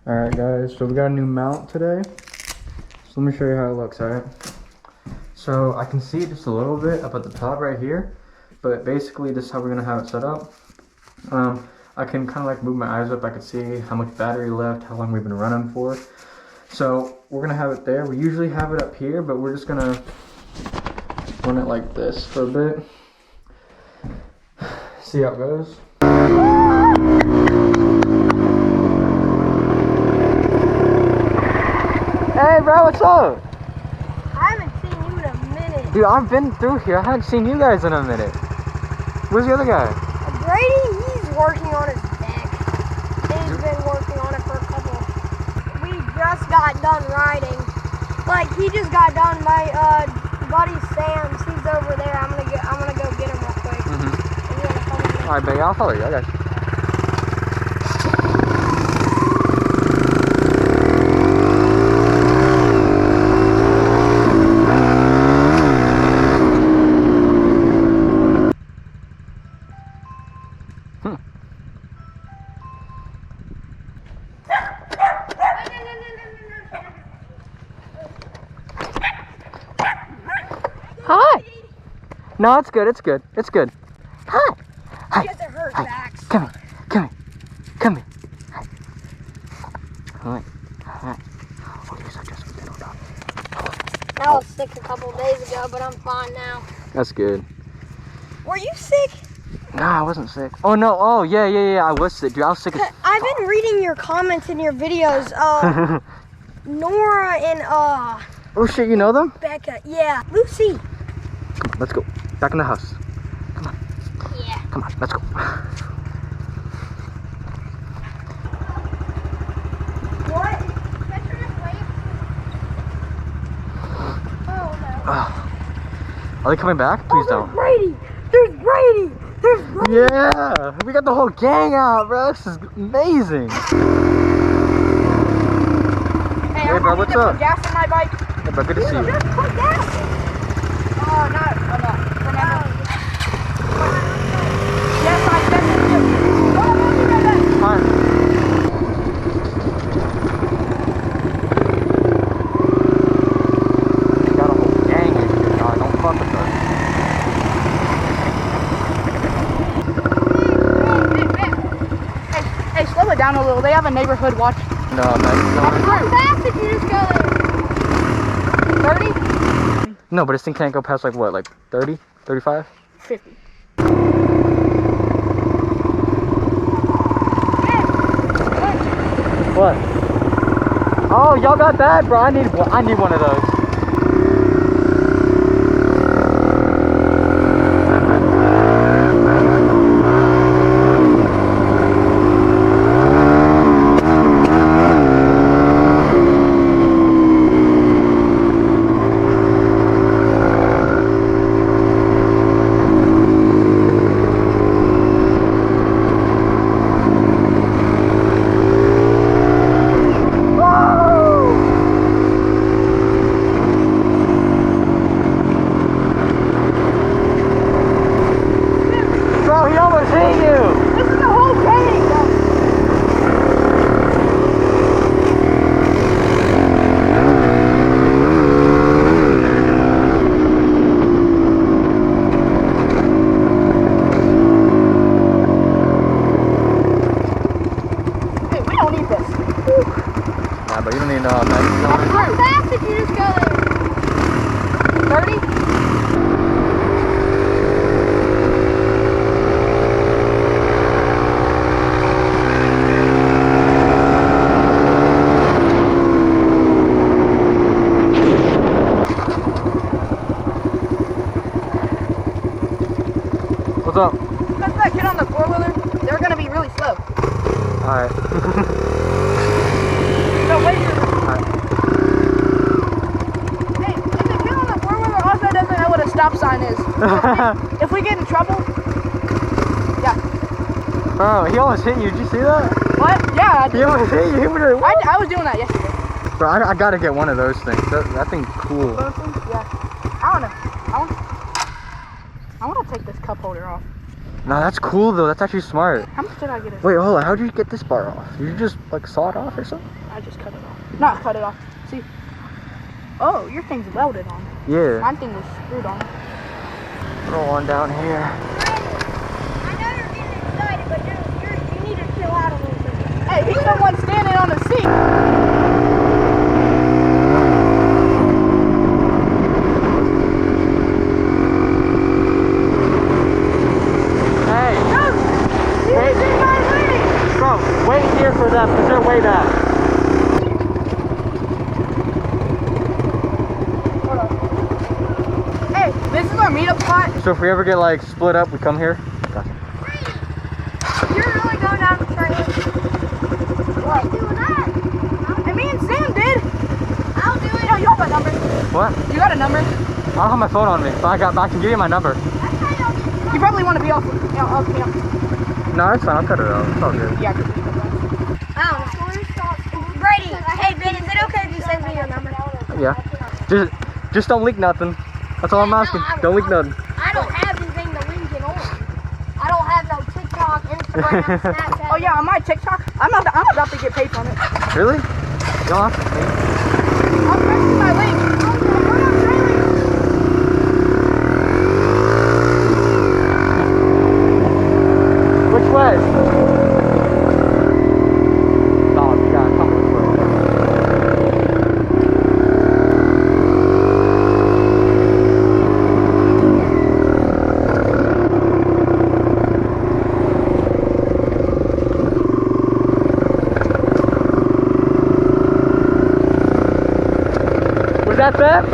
Alright guys, so we got a new mount today. So let me show you how it looks, alright? So I can see just a little bit up at the top right here, but basically this is how we're gonna have it set up. I can kind of like move my eyes up, I can see how much battery left, how long we've been running for. So we're gonna have it there. We usually have it up here, but we're just gonna run it like this for a bit. See how it goes. Hey bro, what's up? I haven't seen you in a minute. Dude, I've been through here. I haven't seen you guys in a minute. Where's the other guy? Brady, he's working on his deck. He's been working on it for a couple. We just got done riding. Like, he just got done. My buddy Sam's, he's over there. I'm gonna go get him real quick. Alright, baby, I'll follow you. I got you. Hi. No, it's good. It's good. It's good. Hi. Hi. He doesn't hurt backs. Come here. Come here. Come here. Hi. Hi. Hi. Oh, you're such a sweet little dog. I was sick a couple days ago, but I'm fine now. That's good. Were you sick? No, I wasn't sick. Oh no. Oh yeah. I was sick, dude. I was sick as I've been reading your comments in your videos. Nora and oh shit, you know them? Becca. Yeah. Lucy. Come on, let's go. Back in the house. Come on. Yeah. Come on, let's go. What? Oh no. Are they coming back? Please There's don't. Brady! There's Brady! There's Brady! Yeah! We got the whole gang out, bro. This is amazing. Hey, bro, what's up? Put gas in my bike. Hey, bro, good to see you. Just put gas in. Oh, no. Remember? Yes, I said it too. Oh, I'll be right back. Fine. Got a whole gang in here, dog. Don't fuck with us. Hey, slow it down a little. They have a neighborhood watch. No, man. How fast did you just go there? 30? No, but this thing can't go past like what, like 30, 35? 50. What? Oh, y'all got that, bro. I need one of those. But you don't need How fast did you just go there? 30? What's up? Because that kid on the four-wheeler, they're going to be really slow. Alright. So wait for them. Alright. Hey, if the kid on the four-wheeler also doesn't know what a stop sign is, if we get in trouble, yeah. Bro, he almost hit you. Did you see that? What? Yeah, He almost hit you. He would've- I was doing that yesterday. Bro, I gotta get one of those things. That thing's cool. Those things? Yeah. I don't know. I want to take this cup holder off. Nah, that's cool though. That's actually smart. How much did I get it? Wait, hold on. How'd you get this bar off? Did you just like saw it off or something? I just cut it off. Not cut it off. See? Oh, your thing's welded on. Yeah. My thing was screwed on. Throw one down here. I know you're getting excited, but you need to chill out a little bit. Hey, he's the one standing on the seat. Wait here for them because they're way back. Hold on. Hey, this is our meetup spot. So if we ever get like split up, we come here. Gotcha. You're really going down the train. What? Doing that? And me and Sam did. I'll do it. Yo, you have a number? What? You got a number? I don't have my phone on me, but I can give you my number. You probably want to be off camp. No, it's fine. I'll cut it out. It's all good. Yeah. Brady, hey Ben, is it okay if you send me your number? Yeah. Just don't leak nothing. That's all I'm asking. Don't leak nothing. I don't have anything to link it on. I don't have no TikTok, Instagram, Snapchat. Oh yeah, on my TikTok, I'm about to get paid from it. Really? You don't have to. I'll text you my link. We're not trailing. Which way? Oh, you gotta come this way. Was that them?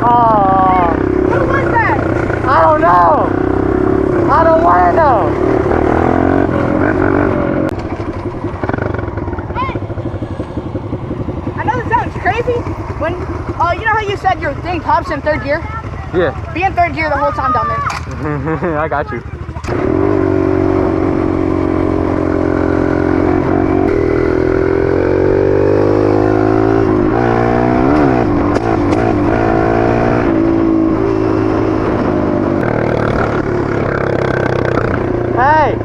Oh, Who was that? I don't know. I don't want to know. I know this sounds crazy. When, you know how you said your thing pops in third gear? Yeah. Be in third gear the whole time down there. I got you. Hey!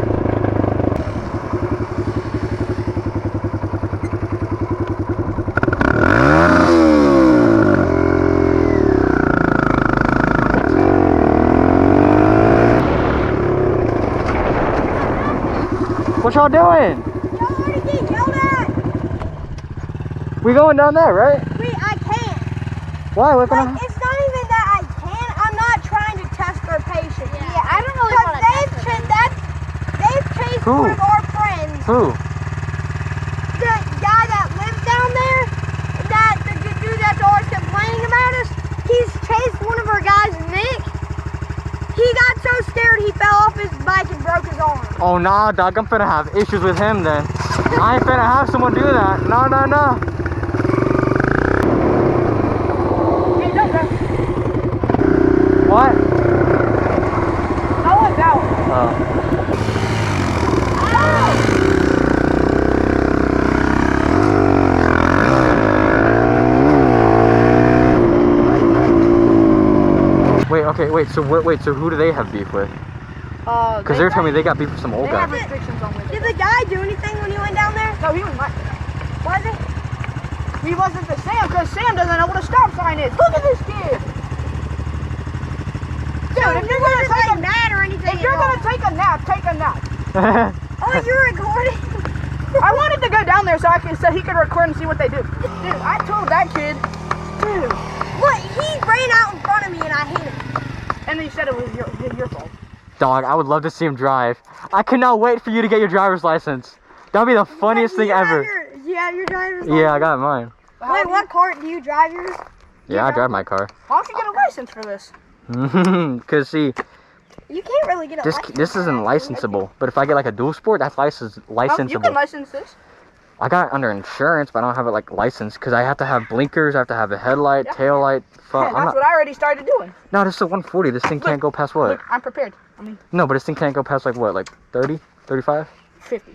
What y'all doing? Y'all already get yelled at. We going down there, right? I can't. Why? What Like, gonna... it's not even that I can. I'm not trying to test their patience. Yeah, I don't really want to They've chased Who? one of our friends. Who? The guy that lives down there, the dude that's always complaining about us, he's chased one of our guys, Nick. He got so scared he fell off his bike and broke his arm. Oh nah, dog, I'm finna have issues with him then. I ain't finna have someone do that. No, no, no. Hey, don't go. What? I want that one. Oh. Wait, so who do they have beef with? Because they're telling me they got beef with some old They guy. have restrictions on where they Did the guy do anything when you went down there? go. No, he was not. Was it? He wasn't the Sam, because Sam doesn't know what a stop sign is. Look at this kid. Dude, if you're gonna take a mad or anything, if you're gonna take a nap, take a nap. oh, you're recording. I wanted to go down there so he could record and see what they do. Dude, I told that kid, dude, What? He ran out in front of me and I hit him. and then he said it was your fault. Dog, I would love to see him drive. I cannot wait for you to get your driver's license. That would be the funniest thing ever. You have your driver's license? Yeah, I got mine. Wait, what car do you drive yours? Yeah, I drive my car. Why don't you get a license for this? Cause see, You can't really get a license. this isn't licensable. But if I get like a dual sport, that's Oh, you licensable. can license this. I got it under insurance, but I don't have it like licensed because I have to have blinkers, I have to have a headlight, tail light. Fuck, Yeah, that's what I already started doing. No, this is a 140. This thing can't go past what? Look, I'm prepared. I mean, No, but this thing can't go past like what, like 30, 35? 50.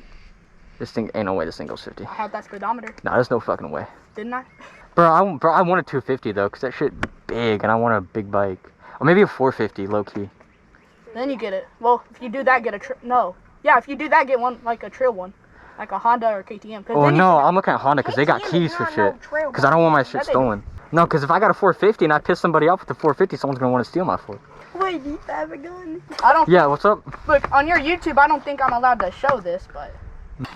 This thing ain't no way. This thing goes 50. I had that speedometer, Nah, there's no fucking way. didn't I? Bro, I want a 250 though, cause that shit big, and I want a big bike, or maybe a 450, low key. Then you get it. Well, if you do that, get a no. Yeah, if you do that, get one like a trail one, like a Honda or KTM. Oh no, I'm looking at Honda because they got KTM keys is for not shit. no trail Because I don't want my shit Yeah, they do. stolen. No, because if I got a 450 and I piss somebody off with the 450, someone's gonna want to steal my 4. Wait, do you have a gun? I don't. Yeah, what's up? Look on your YouTube. I don't think I'm allowed to show this, but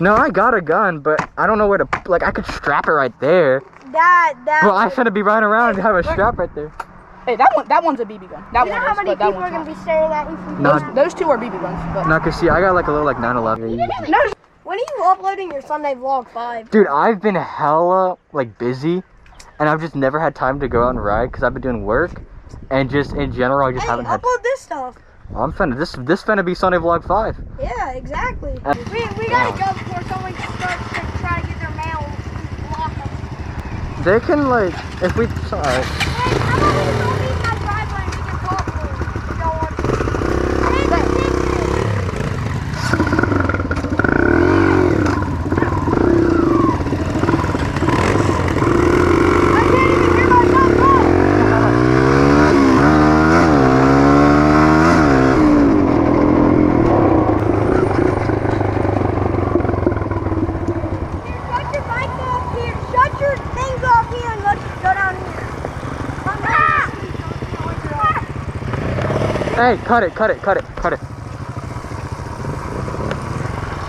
No, I got a gun, but I don't know where to. Like, I could strap it right there. That. But I finna be riding around and have a strap right there. hey, that one's a BB gun. That You know one how is, many but that people are one's gonna not. be staring at you from No, here? Those two are BB guns, but No, cause see, I got like a little like 911. no. When are you uploading your Sunday vlog 5? Dude, I've been hella like busy, and I've just never had time to go out and ride because I've been doing work, and just in general, I just Hey, haven't had. upload this stuff. I'm finna this finna be Sunday vlog 5. Yeah, exactly. Uh, We gotta go before someone starts to try to get their mail and block them. They can like if we. Alright. Hey, how about we go meet my driveway and we can talk to them if we don't want to? Hey, the I can't even hear myself go. Here, shut your bike off here. Shut your things off here and let's go down here. Hey, cut it.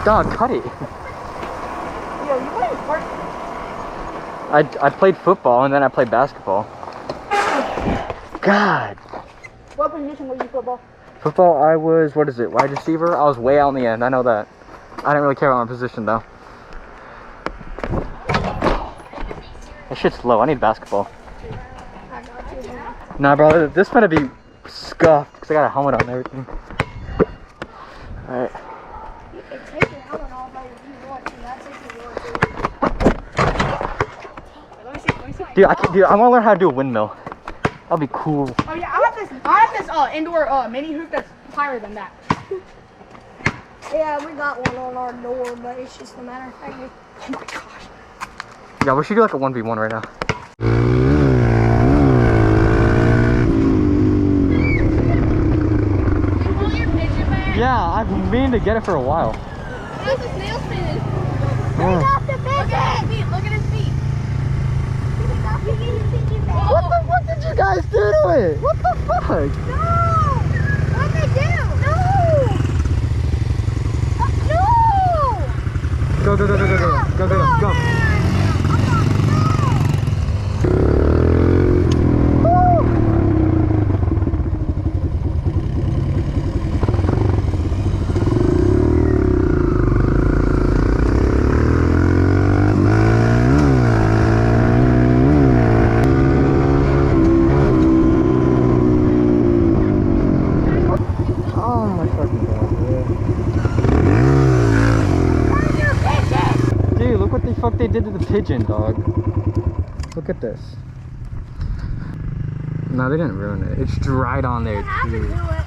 Dog, cut it. Yo, you play part. I played football and then I played basketball. God. What position were you football? Football, I was, what is it, wide receiver? I was way out in the end, I know that. I didn't really care about my position though. That shit's low, I need basketball. Nah, bro, this better be scuffed because I got a helmet on and everything. Alright. Take your helmet off if you want to. That's if you want to. Let me see. Dude, I want to learn how to do a windmill. That'll be cool. Oh yeah, I have this indoor mini hoop that's higher than that. Yeah, we got one on our door, but it's just a matter of fact. Oh my gosh. Yeah, we should do like a 1v1 right now. Yeah, I've been meaning to get it for a while. How's the snail spinning? Yeah. Look at his feet. Look at his feet. What the fuck did you guys do to it? What the fuck? No! What'd they do? No! No! Go. Oh my fucking god, dude, look what the fuck they did to the pigeon, dog. Look at this. No, they didn't ruin it. It's dried on there What happened too. to it?